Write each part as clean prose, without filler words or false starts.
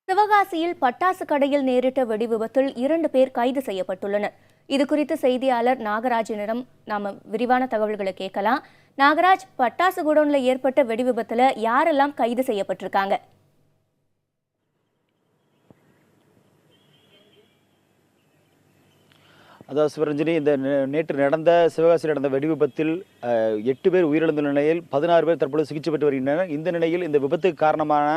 சிவகாசியில் பட்டாசு கடையில் நேரிட்ட வெடிவிபத்தில் 2 பேர் கைது செய்யப்பட்டுள்ளனர். இதுகுறித்து செய்தியாளர் நாகராஜனிடம் நாம விரிவான தகவல்களை கேட்கலாம். நாகராஜ், பட்டாசு குடோன்ல ஏற்பட்ட வெடிவிபத்துல யாரெல்லாம் கைது செய்யப்பட்டிருக்காங்க? அதாவது சிவரஞ்சனி, இந்த நேற்று நடந்த சிவகாசியில் நடந்த வெடிவிபத்தில் 8 பேர் உயிரிழந்த நிலையில் 16 பேர் தற்பொழுது சிகிச்சை பெற்று வருகின்றனர். இந்த நிலையில் இந்த விபத்துக்கு காரணமான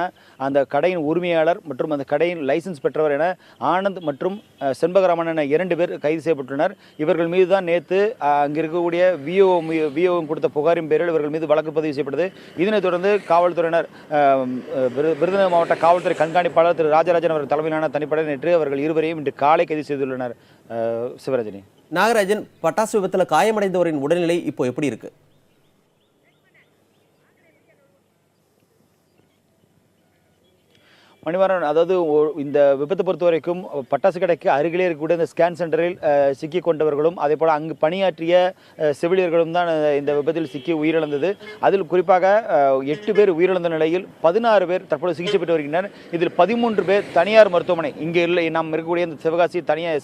அந்த கடையின் உரிமையாளர் மற்றும் அந்த கடையின் லைசன்ஸ் பெற்றவர் என ஆனந்த் மற்றும் செண்பகராமன் என 2 பேர் கைது செய்யப்பட்டுள்ளனர். இவர்கள் மீது தான் நேற்று அங்கே இருக்கக்கூடிய விஓ கொடுத்த புகாரின் பேரில் இவர்கள் மீது வழக்கு பதிவு செய்யப்பட்டது. இதனைத் தொடர்ந்து காவல்துறையினர் விருதுநகர் மாவட்ட காவல்துறை கண்காணிப்பாளர் திரு ராஜராஜன் அவர்கள் தலைமையிலான தனிப்படை நேற்று அவர்கள் இருவரையும் இன்று காலை கைது செய்துள்ளனர். சிவரஞ்சனி, நாகராஜன், பட்டாசு விபத்தில் காயமடைந்தவரின் உடல்நிலை இப்போ எப்படி இருக்கு? மணிவாரன், அதாவது இந்த விபத்தை பொறுத்த வரைக்கும் பட்டாசு கடைக்கு அருகிலே இருக்கக்கூடிய இந்த ஸ்கேன் சென்டரில் சிக்கி கொண்டவர்களும் அதே போல் அங்கு பணியாற்றிய செவிலியர்களும் தான் இந்த விபத்தில் சிக்கி உயிரிழந்தது. அதில் குறிப்பாக 8 பேர் உயிரிழந்த நிலையில் 16 பேர் தற்போது சிகிச்சை பெற்று வருகின்றனர். இதில் 13 பேர் தனியார் மருத்துவமனை, இங்கே இல்லை நாம் இருக்கக்கூடிய இந்த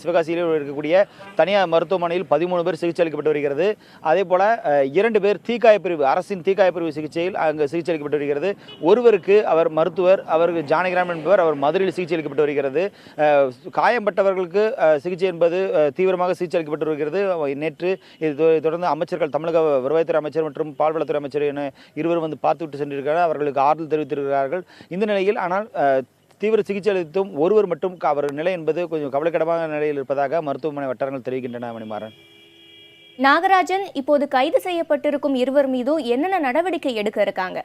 சிவகாசியில் இருக்கக்கூடிய தனியார் மருத்துவமனையில் 13 பேர் சிகிச்சை அளிக்கப்பட்டு வருகிறது. அதே போல் 2 பேர் தீக்காயப்பிரிவு, அரசின் தீக்காயப்பிரிவு சிகிச்சையில் அங்கு சிகிச்சை அளிக்கப்பட்டு வருகிறது. ஒருவருக்கு அவர் மருத்துவர், அவருக்கு ஜானகிராம் என்பவர் அவர் மதுரையில் சிகிச்சை அளிக்கப்பட்டு வருகிறது. காயம்பட்டவர்களுக்கு சிகிச்சை என்பது தீவிரமாக சிகிச்சை அளிக்கப்பட்டு வருகிறது. நேற்று இது தொடர்ந்து அமைச்சர்கள், தமிழக வருவாய்த்துறை அமைச்சர் மற்றும் பால்வளத்துறை அமைச்சர் என இருவரும் வந்து பார்த்துவிட்டு சென்றிருக்கிறார்கள். அவர்களுக்கு ஆறுதல் தெரிவித்திருக்கிறார்கள். இந்த நிலையில் ஆனால் தீவிர சிகிச்சை அளித்தும் ஒருவர் மட்டும் அவர் நிலை என்பது கொஞ்சம் கவலைக்கிடமான நிலையில் இருப்பதாக மருத்துவமனை வட்டாரங்கள் தெரிவிக்கின்றன. மணிமாறன், நாகராஜன், இப்போது கைது செய்யப்பட்டிருக்கும் இருவர் மீதும் என்னென்ன நடவடிக்கை எடுக்க இருக்காங்க?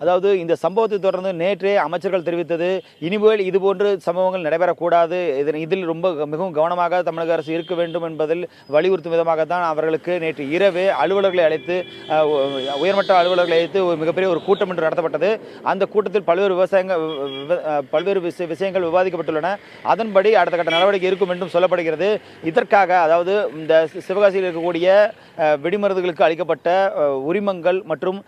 அதாவது இந்த சம்பவத்தை தொடர்ந்து நேற்றே அமைச்சர்கள் தெரிவித்தது, இனிமேல் இதுபோன்று சம்பவங்கள் நடைபெறக்கூடாது, இதில் மிகவும் கவனமாக தமிழக அரசு இருக்க வேண்டும் என்பதில் வலியுறுத்தும் விதமாகத்தான் அவர்களுக்கு நேற்று இரவே அலுவலர்களை அழைத்து, உயர்மட்ட அலுவலர்களை அழைத்து ஒரு மிகப்பெரிய ஒரு கூட்டம் என்று நடத்தப்பட்டது. அந்த கூட்டத்தில் பல்வேறு விஷயங்கள் விவாதிக்கப்பட்டுள்ளன. அதன்படி அடுத்த கட்ட நடவடிக்கை இருக்கும் என்றும் சொல்லப்படுகிறது. இதற்காக, அதாவது இந்த சிவகாசியில் இருக்கக்கூடிய வெடிமருந்துகளுக்கு அளிக்கப்பட்ட உரிமங்கள் மற்றும்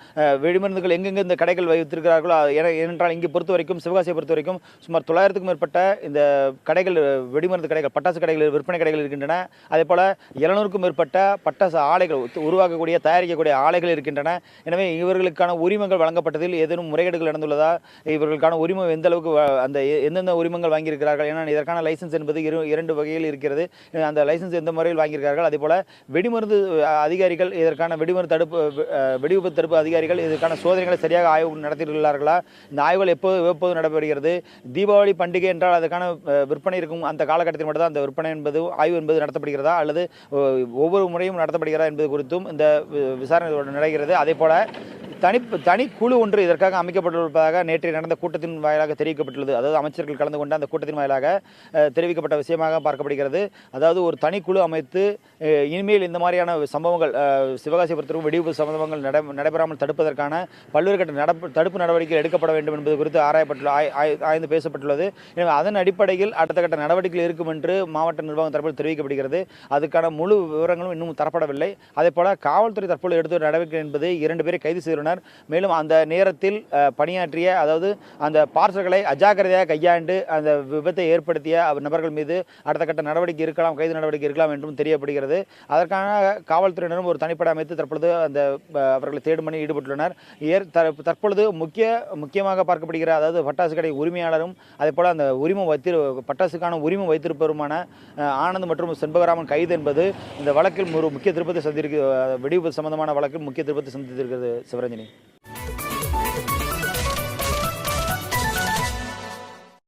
வெடிமருந்துகள் எங்கெங்கே இந்த கடைகள் வைத்திருக்கிறார்களோ, ஏனென்றால் இங்கே பொறுத்த வரைக்கும், சிவகாசியை பொறுத்த வரைக்கும் சுமார் 900க்கும் மேற்பட்ட இந்த கடைகள், வெடிமருந்து கடைகள், பட்டாசு கடைகள், விற்பனை கடைகள் இருக்கின்றன. அதே போல 700க்கும் மேற்பட்ட பட்டாசு ஆலைகள், உருவாக்கக்கூடிய தயாரிக்கக்கூடிய ஆலைகள் இருக்கின்றன. எனவே இவர்களுக்கான உரிமங்கள் வழங்கப்பட்டதில் ஏதேனும் முறைகேடுகள் நடந்துள்ளதா, இவர்களுக்கான உரிமம் எந்த அளவுக்கு, அந்த எந்தெந்த உரிமங்கள் வாங்கியிருக்கிறார்கள், ஏன்னா இதற்கான லைசன்ஸ் என்பது 2 வகையில் இருக்கிறது. அந்த லைசன்ஸ் எந்த முறையில் வாங்கியிருக்கிறார்கள், அதே போல வெடிமருந்து அதிகாரிகள், இதற்கான வெடிவிபத்து தடுப்பு அதிகாரிகள் இதற்கான சோதனைகளை சரியாக ஆய்வு நடத்தியுள்ளார்களா, இந்த ஆய்வுகள் எப்போது நடைபெறுகிறது, தீபாவளி பண்டிகை என்றால் அதற்கான விற்பனை இருக்கும் அந்த காலகட்டத்தில் மட்டும்தான் அந்த விற்பனை என்பது, ஆய்வு என்பது நடத்தப்படுகிறதா, அல்லது ஒவ்வொரு முறையும் நடத்தப்படுகிறதா என்பது குறித்தும் இந்த விசாரணை நடக்கிறது. அதே போல தனி குழு ஒன்று இதற்காக அமைக்கப்பட்டிருப்பதாக நேற்று நடந்த கூட்டத்தின் வாயிலாக தெரிவிக்கப்பட்டுள்ளது. அதாவது அமைச்சர்கள் கலந்து கொண்ட அந்த கூட்டத்தின் வாயிலாக தெரிவிக்கப்பட்ட விஷயமாக பார்க்கப்படுகிறது. அதாவது ஒரு தனிக்குழு அமைத்து இனிமேல் இந்த மாதிரியான சம்பவங்கள், சிவகாசி பொறுத்தவரைக்கும் வெடிவிபத்து சம்பவங்கள் நடைபெறாமல் தடுப்பதற்கான பல்வேறு கட்ட தடுப்பு நடவடிக்கைகள் எடுக்கப்பட வேண்டும் என்பது குறித்து ஆய்ந்து பேசப்பட்டுள்ளது. எனவே அதன் அடிப்படையில் அடுத்த கட்ட நடவடிக்கைகள் இருக்கும் என்று மாவட்ட நிர்வாகம் தரப்பில் தெரிவிக்கப்படுகிறது. அதுக்கான முழு விவரங்களும் இன்னும் தரப்படவில்லை. அதே போல காவல்துறை தற்போது எடுத்த நடவடிக்கை என்பது 2 பேரை கைது செய்துள்ளனர். மேலும் அந்த நேரத்தில் பணியாற்றிய, அதாவது அந்த பார்சல்களை அஜாக்கிரதையாக கையாண்டு அந்த விபத்தை ஏற்படுத்திய நபர்கள் மீது அடுத்த கட்ட நடவடிக்கை இருக்கலாம், கைது நடவடிக்கை இருக்கலாம் என்றும் தெரியப்படுகிறது. அதற்கான காவல்துறையினரும் ஒரு தனிப்படை அமைத்து தற்பொழுது அந்த அவர்களை தேடும் பணியில் ஈடுபட்டுள்ளனர். தற்பொழுது முக்கியமாக பார்க்கப்படுகிற, அதாவது பட்டாசு கடை உரிமையாளரும் அதே போல அந்த பட்டாசுக்கான உரிமம் வைத்திருப்பவருமான ஆனந்த் மற்றும் செண்பகராமன் கைது என்பது இந்த வழக்கில் ஒரு முக்கிய திருப்பத்தை சந்தித்திருக்கிறது. வெடிவிபத்து சம்பந்தமான வழக்கில் முக்கிய திருப்பத்தை சந்தித்திருக்கிறது. சிவரஞ்சனி.